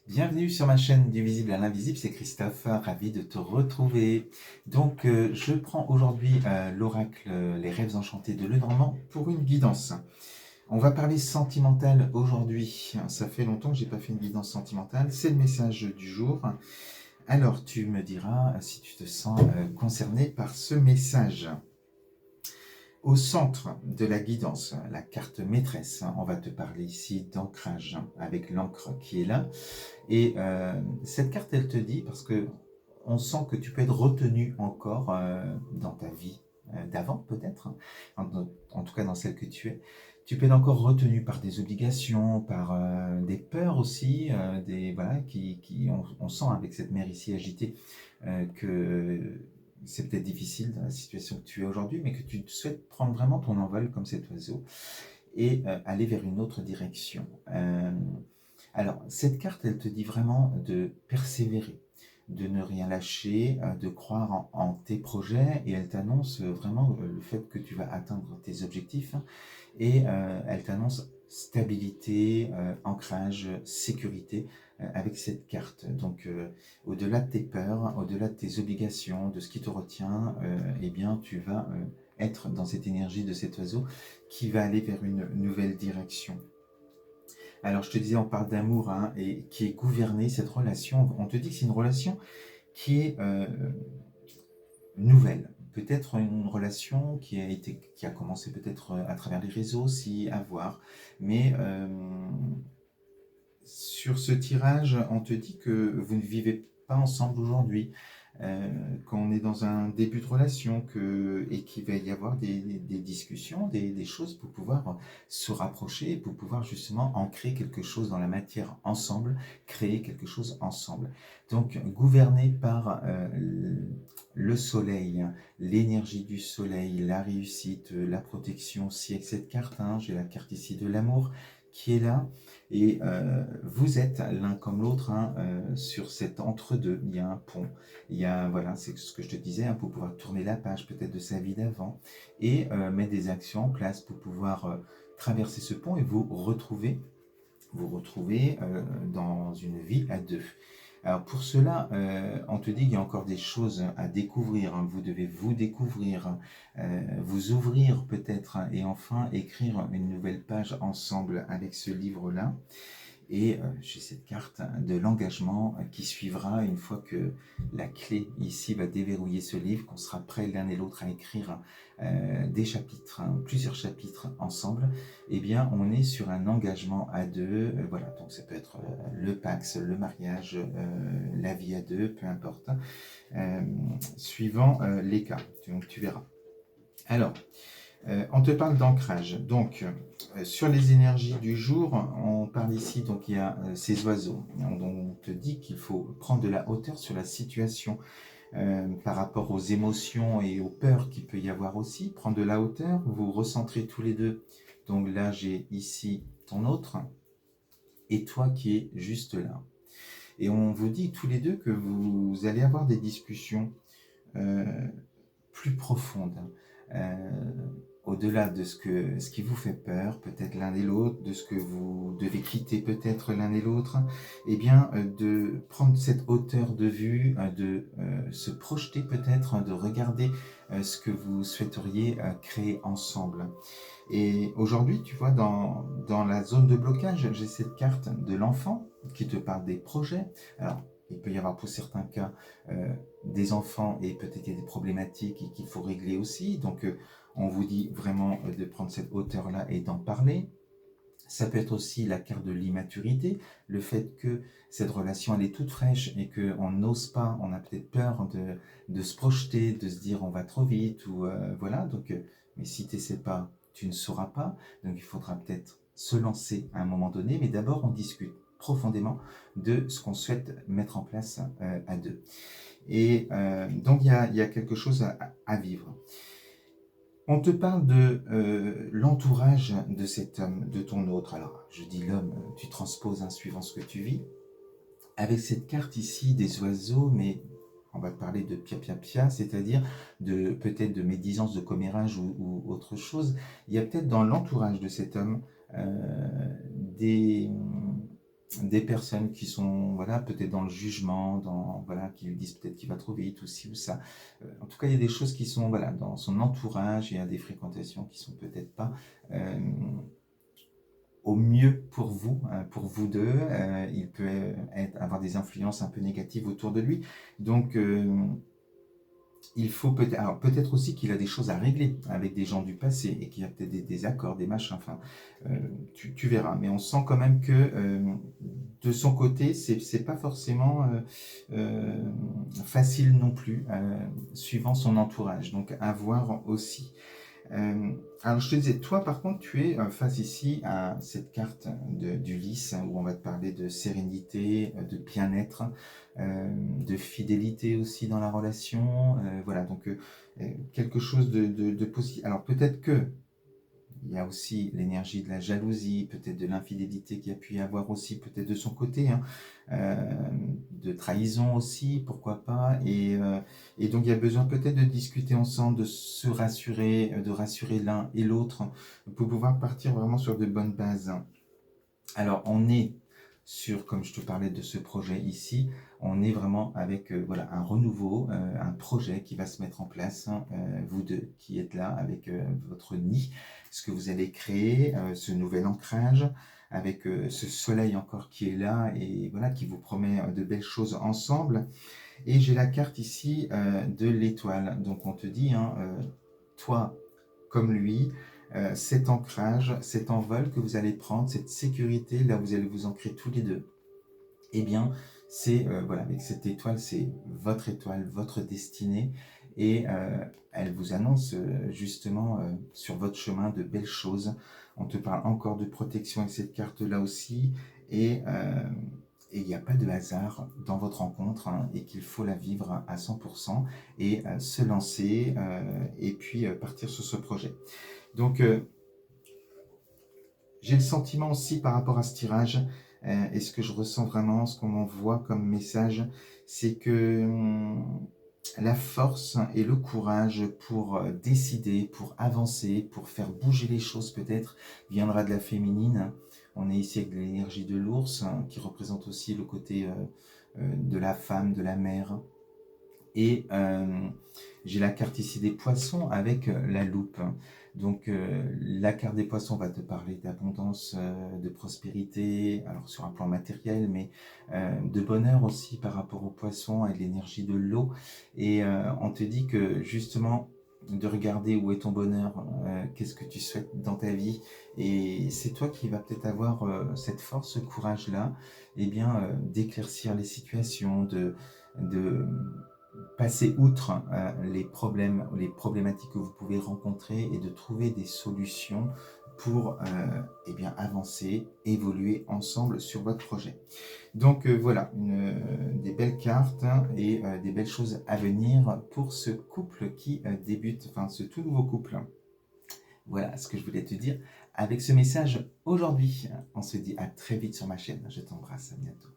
Bienvenue sur ma chaîne du visible à l'invisible, c'est Christophe, ravi de te retrouver. Donc je prends aujourd'hui l'oracle Les rêves enchantés de Lenormand pour une guidance. On va parler sentimental aujourd'hui. Ça fait longtemps que j'ai pas fait une guidance sentimentale, c'est le message du jour. Alors tu me diras si tu te sens concerné par ce message. Au centre de la guidance, la carte maîtresse, on va te parler ici d'ancrage avec l'encre qui est là. Et cette carte, elle te dit, parce que on sent que tu peux être retenu encore dans ta vie d'avant, peut-être, en tout cas dans celle que tu peux être encore retenu par des obligations, par des peurs aussi, voilà, on sent avec cette mer ici agitée que c'est peut-être difficile dans la situation que tu es aujourd'hui, mais que tu souhaites prendre vraiment ton envol comme cet oiseau et aller vers une autre direction. Alors, cette carte, elle te dit vraiment de persévérer, de ne rien lâcher, de croire en tes projets, et elle t'annonce vraiment le fait que tu vas atteindre tes objectifs, et elle t'annonce stabilité, ancrage, sécurité avec cette carte. Donc, au-delà de tes peurs, au-delà de tes obligations, de ce qui te retient, eh bien, tu vas être dans cette énergie de cet oiseau qui va aller vers une nouvelle direction. Alors, je te disais, on parle d'amour hein, et qui est gouverné, cette relation. On te dit que c'est une relation qui est nouvelle. Peut-être une relation qui a commencé peut-être à travers les réseaux aussi à voir. Mais sur ce tirage, on te dit que vous ne vivez pas ensemble aujourd'hui. Qu'on est dans un début de relation et qu'il va y avoir des discussions, des choses pour pouvoir se rapprocher, pour pouvoir justement ancrer quelque chose dans la matière ensemble, créer quelque chose ensemble. Donc gouverné par le soleil, l'énergie du soleil, la réussite, la protection aussi avec cette carte, hein, j'ai la carte ici de l'amour qui est là. Et vous êtes l'un comme l'autre hein, sur cet entre-deux. Il y a un pont. Il y a, voilà, c'est ce que je te disais, hein, pour pouvoir tourner la page peut-être de sa vie d'avant et mettre des actions en place pour pouvoir traverser ce pont et vous retrouver dans une vie à deux. Alors pour cela, on te dit qu'il y a encore des choses à découvrir. Hein. Vous devez vous découvrir, vous ouvrir peut-être et enfin écrire une nouvelle page ensemble avec ce livre-là. Et j'ai cette carte de l'engagement qui suivra une fois que la clé ici va déverrouiller ce livre, qu'on sera prêts l'un et l'autre à écrire des chapitres, hein, plusieurs chapitres ensemble. Eh bien, on est sur un engagement à deux. Voilà, donc ça peut être le Pax, le mariage, la vie à deux, peu importe, suivant les cas. Donc tu verras. Alors, on te parle d'ancrage. Donc, sur les énergies du jour, on parle ici, donc il y a ces oiseaux. On te dit qu'il faut prendre de la hauteur sur la situation par rapport aux émotions et aux peurs qu'il peut y avoir aussi. Prendre de la hauteur, vous recentrez tous les deux. Donc là, j'ai ici ton autre et toi qui es juste là. Et on vous dit tous les deux que vous allez avoir des discussions plus profondes. Au-delà de ce qui vous fait peur, peut-être l'un et l'autre, de ce que vous devez quitter peut-être l'un et l'autre, eh bien de prendre cette hauteur de vue, de se projeter peut-être, de regarder ce que vous souhaiteriez créer ensemble. Et aujourd'hui, tu vois, dans la zone de blocage, j'ai cette carte de l'enfant qui te parle des projets. Alors, il peut y avoir pour certains cas des enfants et peut-être qu'il y a des problématiques qu'il faut régler aussi. Donc, on vous dit vraiment de prendre cette hauteur-là et d'en parler. Ça peut être aussi la carte de l'immaturité, le fait que cette relation elle est toute fraîche et qu'on n'ose pas, on a peut-être peur de se projeter, de se dire on va trop vite ou voilà. Donc, mais si tu n'essaies pas, tu ne sauras pas. Donc il faudra peut-être se lancer à un moment donné, mais d'abord on discute profondément de ce qu'on souhaite mettre en place à deux. Et donc il y a quelque chose à vivre. On te parle de l'entourage de cet homme, de ton autre. Alors, je dis l'homme, tu transposes hein, suivant ce que tu vis. Avec cette carte ici des oiseaux, mais on va parler de pia-pia-pia, c'est-à-dire peut-être de médisance, de commérage ou autre chose. Il y a peut-être dans l'entourage de cet homme des des personnes qui sont voilà, peut-être dans le jugement, voilà, qui lui disent peut-être qu'il va trop vite ou ci ou ça. En tout cas, il y a des choses qui sont voilà, dans son entourage, il y a des fréquentations qui sont peut-être pas au mieux pour vous deux. Il peut avoir des influences un peu négatives autour de lui. Donc, il faut peut-être, alors peut-être aussi qu'il a des choses à régler avec des gens du passé et qu'il y a peut-être des accords, des machins, enfin, tu verras. Mais on sent quand même que de son côté, c'est pas forcément facile non plus, suivant son entourage. Donc à voir aussi. Alors je te disais, toi par contre, tu es face ici à cette carte d'Ulysse où on va te parler de sérénité, de bien-être, de fidélité aussi dans la relation. Voilà, donc quelque chose de possible. Alors peut-être que il y a aussi l'énergie de la jalousie, peut-être de l'infidélité qu'il y a pu y avoir aussi, peut-être de son côté, hein, de trahison aussi, pourquoi pas. Et donc il y a besoin peut-être de discuter ensemble, de se rassurer, de rassurer l'un et l'autre, pour pouvoir partir vraiment sur de bonnes bases. Alors on est sur, comme je te parlais de ce projet ici, on est vraiment avec voilà, un renouveau, un projet qui va se mettre en place, hein, vous deux qui êtes là avec votre nid, ce que vous allez créer, ce nouvel ancrage, avec ce soleil encore qui est là et voilà, qui vous promet de belles choses ensemble. Et j'ai la carte ici de l'étoile, donc on te dit, hein, toi comme lui, cet ancrage, cet envol que vous allez prendre, cette sécurité, là vous allez vous ancrer tous les deux, eh bien, c'est, voilà, avec cette étoile, c'est votre étoile, votre destinée, et elle vous annonce justement sur votre chemin de belles choses. On te parle encore de protection avec cette carte-là aussi, et il n'y a pas de hasard dans votre rencontre, hein, et qu'il faut la vivre à 100% et se lancer et puis partir sur ce projet. Donc, j'ai le sentiment aussi par rapport à ce tirage, et ce que je ressens vraiment, ce qu'on m'envoie comme message, c'est que la force et le courage pour décider, pour avancer, pour faire bouger les choses peut-être, viendra de la féminine. On est ici avec l'énergie de l'ours, hein, qui représente aussi le côté de la femme, de la mère. Et j'ai la carte ici des poissons avec la loupe. Donc la carte des poissons va te parler d'abondance, de prospérité, alors sur un plan matériel, mais de bonheur aussi par rapport aux poissons et de l'énergie de l'eau. Et on te dit que justement, de regarder où est ton bonheur, qu'est-ce que tu souhaites dans ta vie. Et c'est toi qui vas peut-être avoir cette force, ce courage-là, et bien d'éclaircir les situations, de passer outre les problèmes, les problématiques que vous pouvez rencontrer et de trouver des solutions pour eh bien, avancer, évoluer ensemble sur votre projet. Donc voilà, des belles cartes, hein, et des belles choses à venir pour ce couple qui débute, enfin ce tout nouveau couple. Voilà ce que je voulais te dire avec ce message aujourd'hui. On se dit à très vite sur ma chaîne. Je t'embrasse, à bientôt.